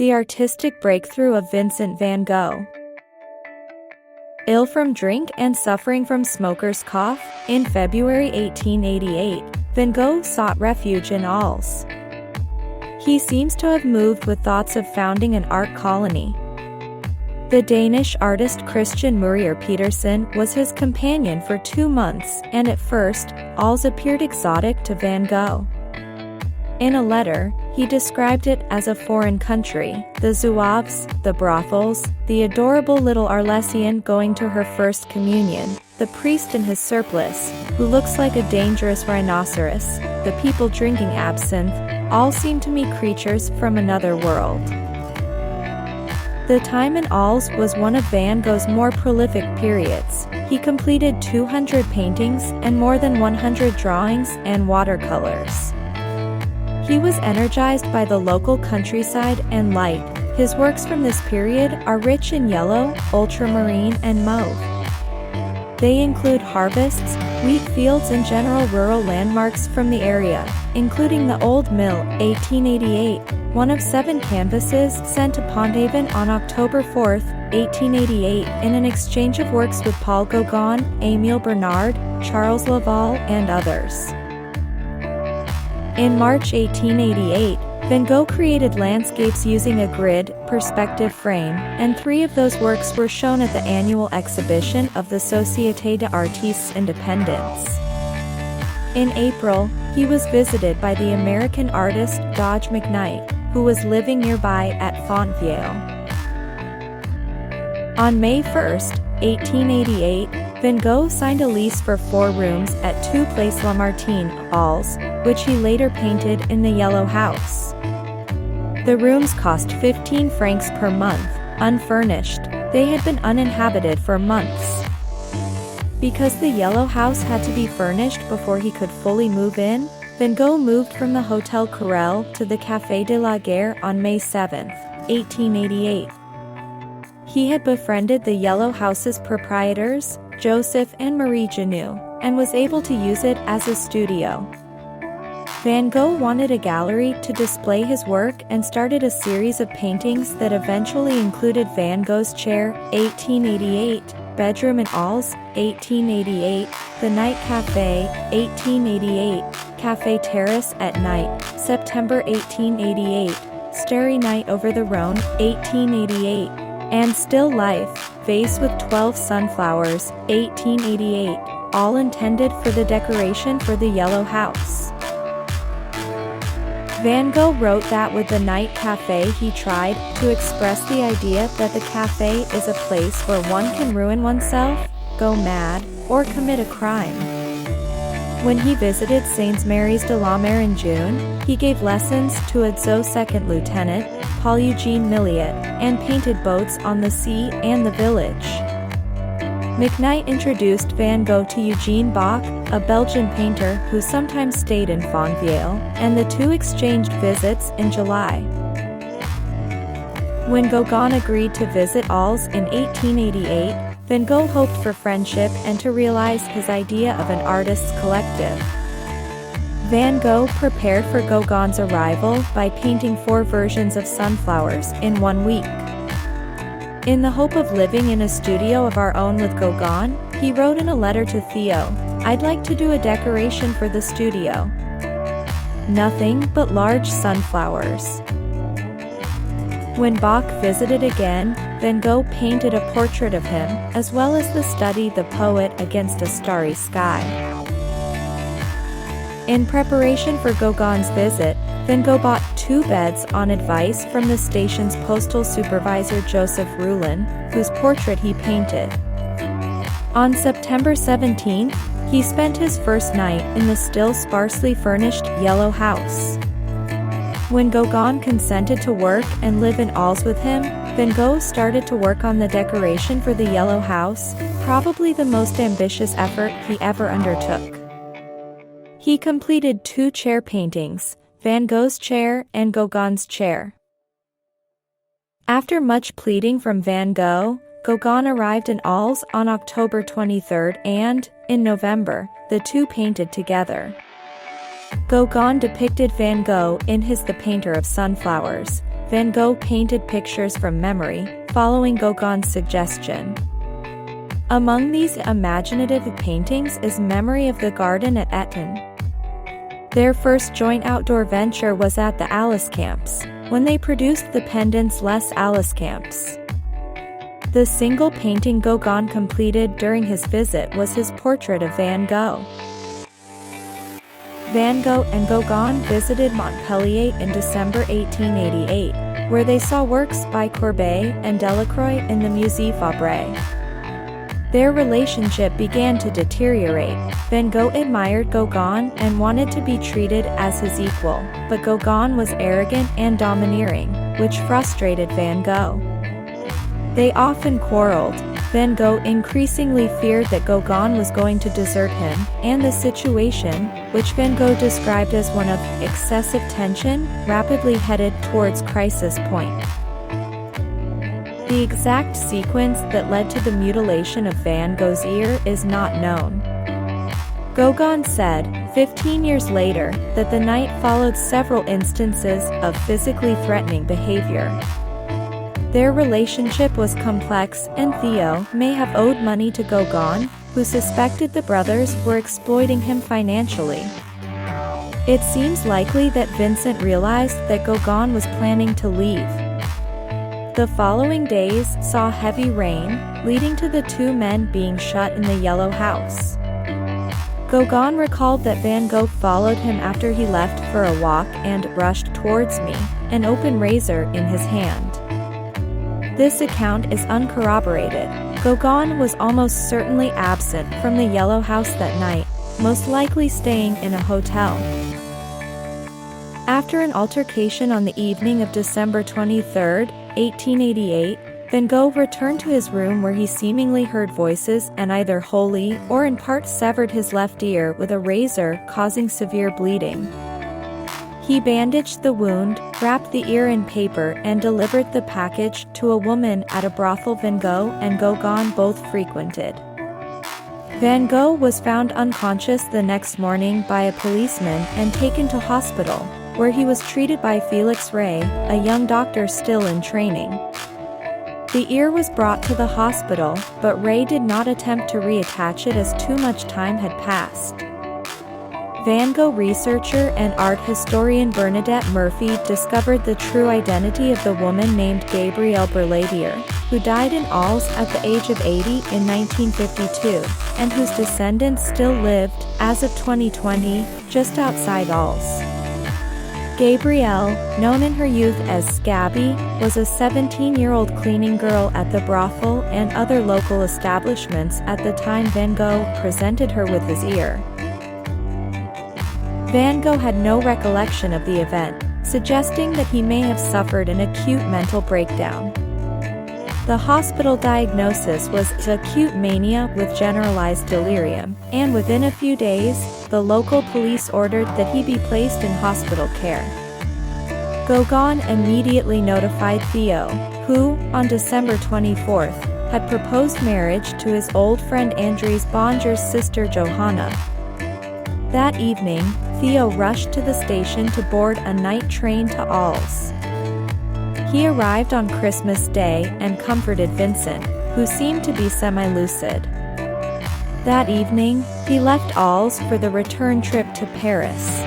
The artistic breakthrough of Vincent van Gogh. Ill from drink and suffering from smoker's cough, in February 1888, Van Gogh sought refuge in Arles. He seems to have moved with thoughts of founding an art colony. The Danish artist Christian Murier Petersen was his companion for 2 months, and at first, Arles appeared exotic to Van Gogh. In a letter, he described it as a foreign country, the zouaves, the brothels, the adorable little Arlesian going to her first communion, the priest in his surplice, who looks like a dangerous rhinoceros, the people drinking absinthe, all seem to me creatures from another world. The time in Arles was one of Van Gogh's more prolific periods. He completed 200 paintings and more than 100 drawings and watercolors. He was energized by the local countryside and light. His works from this period are rich in yellow, ultramarine, and mauve. They include harvests, wheat fields, and general rural landmarks from the area, including the Old Mill, 1888, one of 7 canvases sent to Pondhaven on October 4, 1888, in an exchange of works with Paul Gauguin, Émile Bernard, Charles Laval, and others. In March 1888, Van Gogh created landscapes using a grid, perspective frame, and 3 of those works were shown at the annual exhibition of the Société d'Artistes Indépendants. In April, he was visited by the American artist Gogh McKnight, who was living nearby at Fontvieille. On May 1, 1888, Van Gogh signed a lease for 4 rooms at 2 Place Lamartine, Arles, which he later painted in the Yellow House. The rooms cost 15 francs per month, unfurnished. They had been uninhabited for months. Because the Yellow House had to be furnished before he could fully move in, Van Gogh moved from the Hotel Carrel to the Café de la Gare on May 7, 1888. He had befriended the Yellow House's proprietors, Joseph and Marie Genoux, and was able to use it as a studio. Van Gogh wanted a gallery to display his work and started a series of paintings that eventually included Van Gogh's Chair, 1888, Bedroom in Arles, 1888, The Night Café, 1888, Café Terrace at Night, September 1888, Starry Night over the Rhone, 1888, and Still Life, Vase with 12 Sunflowers, 1888, all intended for the decoration for the Yellow House. Van Gogh wrote that with the Night Café he tried to express the idea that the café is a place where one can ruin oneself, go mad, or commit a crime. When he visited Saint Mary's de la Mer in June, he gave lessons to Adzot Second Lieutenant, Paul-Eugene Milliet, and painted boats on the sea and the village. McKnight introduced Van Gogh to Eugene Bach, a Belgian painter who sometimes stayed in Fontvieille, and the 2 exchanged visits in July. When Gauguin agreed to visit Arles in 1888, Van Gogh hoped for friendship and to realize his idea of an artist's collective. Van Gogh prepared for Gauguin's arrival by painting 4 versions of sunflowers in 1 week. In the hope of living in a studio of our own with Gauguin, he wrote in a letter to Theo, "I'd like to do a decoration for the studio. Nothing but large sunflowers." When Bach visited again, Van Gogh painted a portrait of him, as well as the study The Poet Against a Starry Sky. In preparation for Gauguin's visit, Van Gogh bought 2 beds on advice from the station's postal supervisor Joseph Roulin, whose portrait he painted. On September 17, he spent his first night in the still sparsely furnished Yellow House. When Gauguin consented to work and live in Arles with him, Van Gogh started to work on the decoration for the Yellow House, probably the most ambitious effort he ever undertook. He completed 2 chair paintings, Van Gogh's chair and Gauguin's chair. After much pleading from Van Gogh, Gauguin arrived in Arles on October 23 and, in November, the 2 painted together. Gauguin depicted Van Gogh in his The Painter of Sunflowers. Van Gogh painted pictures from memory, following Gauguin's suggestion. Among these imaginative paintings is Memory of the Garden at Eton. Their first joint outdoor venture was at the Alice Camps, when they produced the pendants Les Alice Camps. The single painting Gauguin completed during his visit was his portrait of Van Gogh. Van Gogh and Gauguin visited Montpellier in December 1888, where they saw works by Courbet and Delacroix in the Musée Fabre. Their relationship began to deteriorate. Van Gogh admired Gauguin and wanted to be treated as his equal, but Gauguin was arrogant and domineering, which frustrated Van Gogh. They often quarreled. Van Gogh increasingly feared that Gauguin was going to desert him, and the situation, which Van Gogh described as one of excessive tension, rapidly headed towards crisis point. The exact sequence that led to the mutilation of Van Gogh's ear is not known. Gauguin said, 15 years later, that the night followed several instances of physically threatening behavior. Their relationship was complex, and Theo may have owed money to Gauguin, who suspected the brothers were exploiting him financially. It seems likely that Vincent realized that Gauguin was planning to leave. The following days saw heavy rain, leading to the two men being shut in the Yellow House. Gauguin recalled that Van Gogh followed him after he left for a walk and rushed towards me, an open razor in his hand. This account is uncorroborated. Gauguin was almost certainly absent from the Yellow House that night, most likely staying in a hotel. After an altercation on the evening of December 23, 1888, Van Gogh returned to his room where he seemingly heard voices and either wholly or in part severed his left ear with a razor, causing severe bleeding. He bandaged the wound, wrapped the ear in paper and delivered the package to a woman at a brothel Van Gogh and Gauguin both frequented. Van Gogh was found unconscious the next morning by a policeman and taken to hospital, where he was treated by Felix Ray, a young doctor still in training. The ear was brought to the hospital, but Ray did not attempt to reattach it as too much time had passed. Van Gogh researcher and art historian Bernadette Murphy discovered the true identity of the woman named Gabrielle Berladier, who died in Arles at the age of 80 in 1952, and whose descendants still lived, as of 2020, just outside Arles. Gabrielle, known in her youth as Scabby, was a 17-year-old cleaning girl at the brothel and other local establishments at the time Van Gogh presented her with his ear. Van Gogh had no recollection of the event, suggesting that he may have suffered an acute mental breakdown. The hospital diagnosis was acute mania with generalized delirium, and within a few days, the local police ordered that he be placed in hospital care. Gauguin immediately notified Theo, who, on December 24, had proposed marriage to his old friend Andries Bonger's sister Johanna. That evening, Theo rushed to the station to board a night train to Arles. He arrived on Christmas Day and comforted Vincent, who seemed to be semi-lucid. That evening, he left Arles for the return trip to Paris.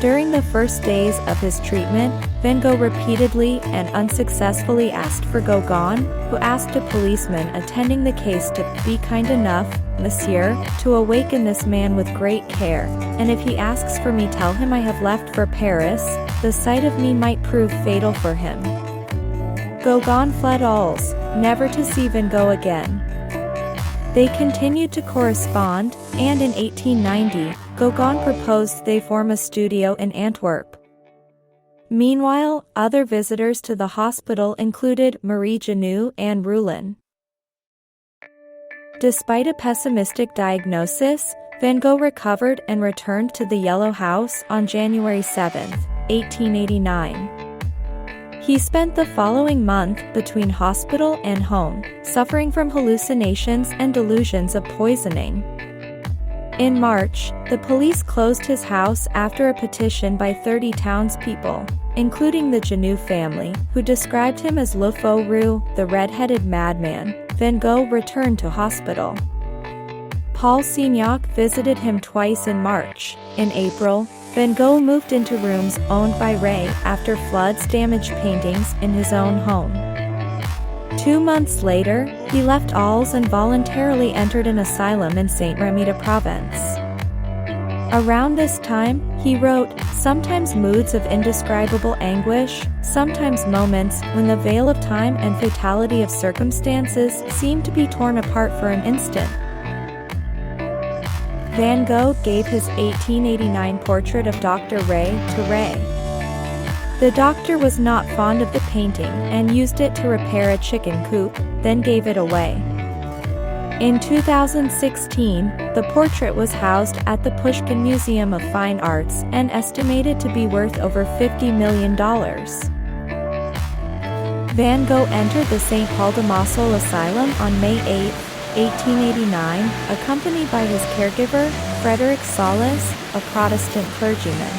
During the first days of his treatment, Van Gogh repeatedly and unsuccessfully asked for Gauguin, who asked a policeman attending the case to be kind enough, Monsieur, to awaken this man with great care, and if he asks for me tell him I have left for Paris, the sight of me might prove fatal for him. Gauguin fled Arles, never to see Van Gogh again. They continued to correspond, and in 1890, Gauguin proposed they form a studio in Antwerp. Meanwhile, other visitors to the hospital included Marie Genoux and Roulin. Despite a pessimistic diagnosis, Van Gogh recovered and returned to the Yellow House on January 7, 1889. He spent the following month between hospital and home, suffering from hallucinations and delusions of poisoning. In March, the police closed his house after a petition by 30 townspeople, including the Janot family, who described him as Le Faux Roux, the red-headed madman. Van Gogh returned to hospital. Paul Signac visited him twice in March. In April, Van Gogh moved into rooms owned by Ray after floods damaged paintings in his own home. 2 months later, he left Arles and voluntarily entered an asylum in Saint-Rémy-de-Provence. Around this time, he wrote, sometimes moods of indescribable anguish, sometimes moments when the veil of time and fatality of circumstances seemed to be torn apart for an instant. Van Gogh gave his 1889 portrait of Dr. Ray to Ray. The doctor was not fond of the painting and used it to repair a chicken coop, then gave it away. In 2016, the portrait was housed at the Pushkin Museum of Fine Arts and estimated to be worth over $50 million. Van Gogh entered the St. Paul de Mossel Asylum on May 8, 1889, accompanied by his caregiver, Frederick Salas, a Protestant clergyman.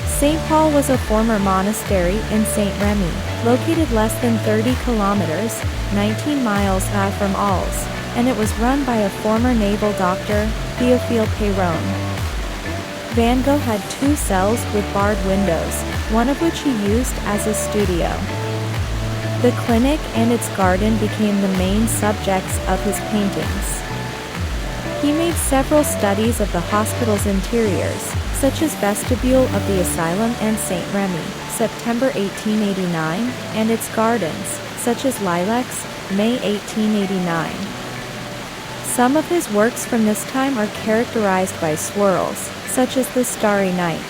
St. Paul was a former monastery in Saint-Rémy, located less than 30 kilometers, 19 miles from Arles, and it was run by a former naval doctor, Théophile Péron. Van Gogh had 2 cells with barred windows, one of which he used as a studio. The clinic and its garden became the main subjects of his paintings. He made several studies of the hospital's interiors, such as vestibule of the asylum and Saint-Rémy, September 1889, and its gardens, such as Lilacs, May 1889. Some of his works from this time are characterized by swirls, such as The Starry Night.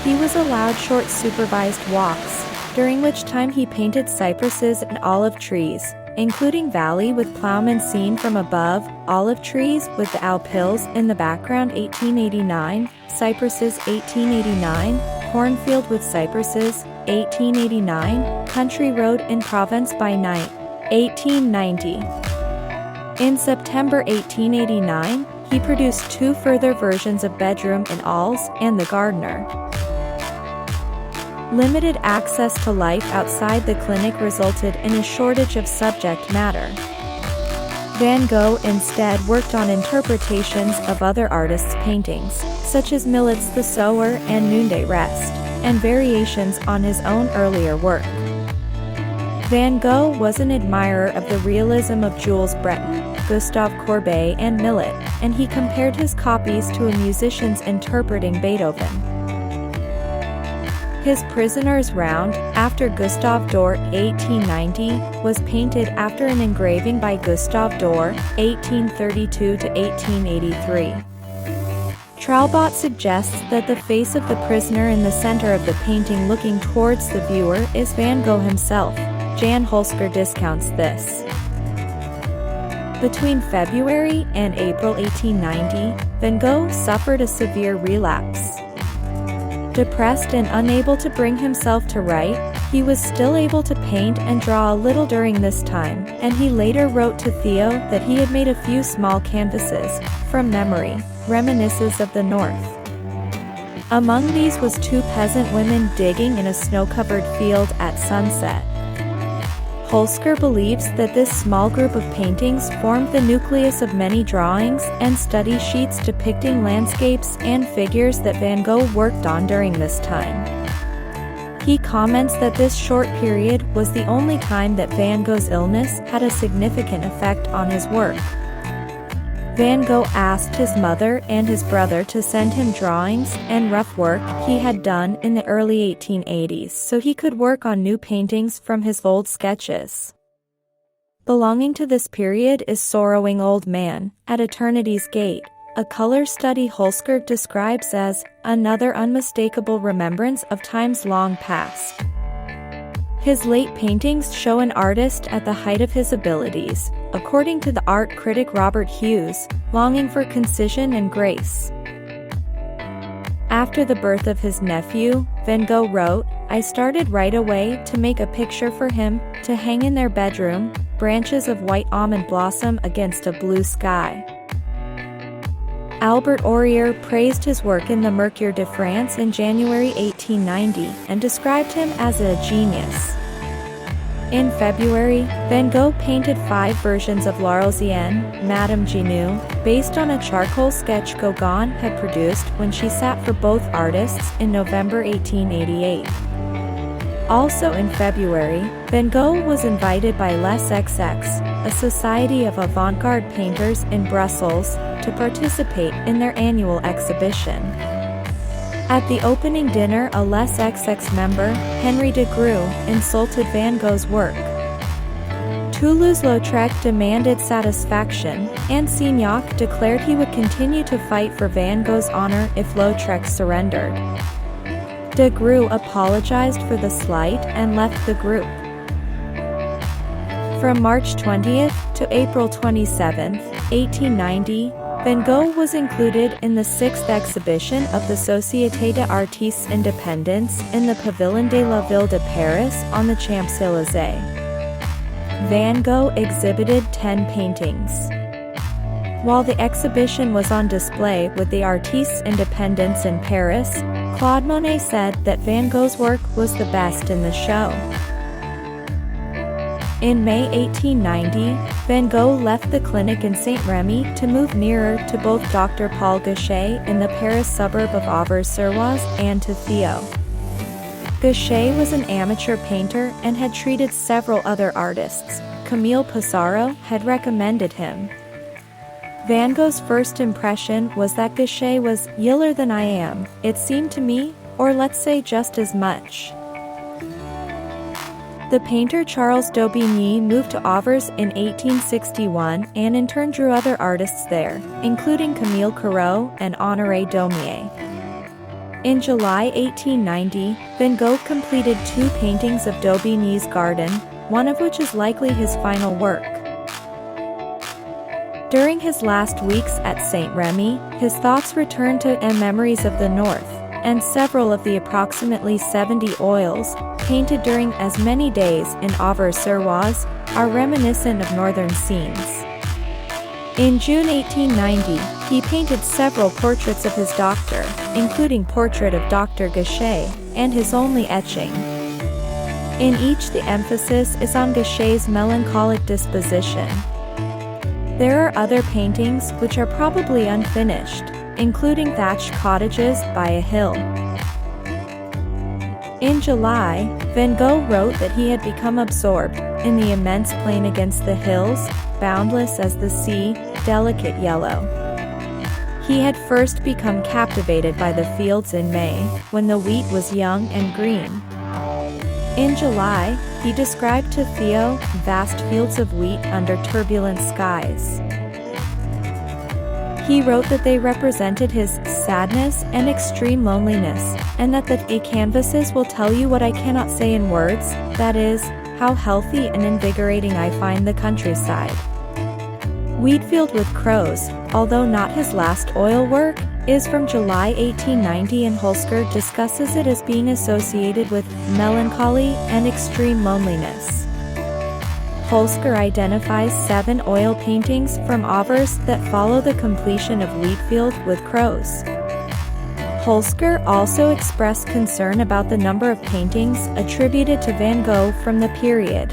He was allowed short supervised walks, during which time he painted cypresses and olive trees, including valley with plowmen seen from above, olive trees with the Alp hills in the background 1889, cypresses 1889, cornfield with cypresses 1889, country road in Provence by night 1890. In September 1889, he produced 2 further versions of Bedroom in Arles and The Gardener. Limited access to life outside the clinic resulted in a shortage of subject matter. Van Gogh instead worked on interpretations of other artists' paintings, such as Millet's The Sower and Noonday Rest, and variations on his own earlier work. Van Gogh was an admirer of the realism of Jules Breton, Gustave Courbet and Millet, and he compared his copies to a musician's interpreting Beethoven. His Prisoner's Round, after Gustave Doré 1890, was painted after an engraving by Gustave Doré 1832 to 1883. Traubot suggests that the face of the prisoner in the center of the painting looking towards the viewer is Van Gogh himself. Jan Holsker discounts this. Between February and April 1890, Van Gogh suffered a severe relapse. Depressed and unable to bring himself to write, he was still able to paint and draw a little during this time, and he later wrote to Theo that he had made a few small canvases, from memory, reminiscences of the North. Among these was 2 peasant women digging in a snow-covered field at sunset. Holsker believes that this small group of paintings formed the nucleus of many drawings and study sheets depicting landscapes and figures that Van Gogh worked on during this time. He comments that this short period was the only time that Van Gogh's illness had a significant effect on his work. Van Gogh asked his mother and his brother to send him drawings and rough work he had done in the early 1880s so he could work on new paintings from his old sketches. Belonging to this period is Sorrowing Old Man, at Eternity's Gate, a color study Holsker describes as another unmistakable remembrance of times long past. His late paintings show an artist at the height of his abilities, according to the art critic Robert Hughes, longing for concision and grace. After the birth of his nephew, Van Gogh wrote, "I started right away to make a picture for him, to hang in their bedroom, branches of white almond blossom against a blue sky." Albert Aurier praised his work in the Mercure de France in January 1890 and described him as a genius. In February, Van Gogh painted 5 versions of L'Arlésienne, Madame Genoux, based on a charcoal sketch Gogh had produced when she sat for both artists in November 1888. Also in February, Van Gogh was invited by Les XX, a society of avant-garde painters in Brussels, to participate in their annual exhibition. At the opening dinner, a Les XX member, Henri de Gogh, insulted Van Gogh's work. Toulouse-Lautrec demanded satisfaction, and Signac declared he would continue to fight for Van Gogh's honor if Lautrec surrendered. De Gogh apologized for the slight and left the group. From March 20th to April 27, 1890, Van Gogh was included in the 6th exhibition of the Société d'Artistes Indépendants in the Pavillon de la Ville de Paris on the Champs-Élysées. Van Gogh exhibited 10 paintings. While the exhibition was on display with the Artistes Indépendants in Paris, Claude Monet said that Van Gogh's work was the best in the show. In May 1890, Van Gogh left the clinic in Saint-Rémy to move nearer to both Dr. Paul Gaucher in the Paris suburb of Auvers-sur-Oise and to Theo. Gaucher was an amateur painter and had treated several other artists. Camille Pissarro had recommended him. Van Gogh's first impression was that Gaucher was "iller than I am, it seemed to me, or let's say just as much." The painter Charles d'Aubigny moved to Auvers in 1861 and in turn drew other artists there, including Camille Corot and Honoré Daumier. In July 1890, Van Gogh completed 2 paintings of d'Aubigny's garden, one of which is likely his final work. During his last weeks at Saint-Rémy, his thoughts returned to memories of the North, and several of the approximately 70 oils, painted during as many days in Auvers-sur-Oise, are reminiscent of northern scenes. In June 1890, he painted several portraits of his doctor, including portrait of Dr. Gaucher, and his only etching. In each the emphasis is on Gaucher's melancholic disposition. There are other paintings which are probably unfinished, including thatched cottages by a hill. In July, Van Gogh wrote that he had become absorbed in the immense plain against the hills, boundless as the sea, delicate yellow. He had first become captivated by the fields in May, when the wheat was young and green. In July, he described to Theo vast fields of wheat under turbulent skies. He wrote that they represented his sadness and extreme loneliness, and that the canvases will tell you what I cannot say in words, that is, how healthy and invigorating I find the countryside. Wheatfield with Crows, although not his last oil work, is from July 1890, and Holsker discusses it as being associated with melancholy and extreme loneliness. Holsker identifies 7 oil paintings from Auvers that follow the completion of Wheatfield with Crows. Holsker also expressed concern about the number of paintings attributed to Van Gogh from the period.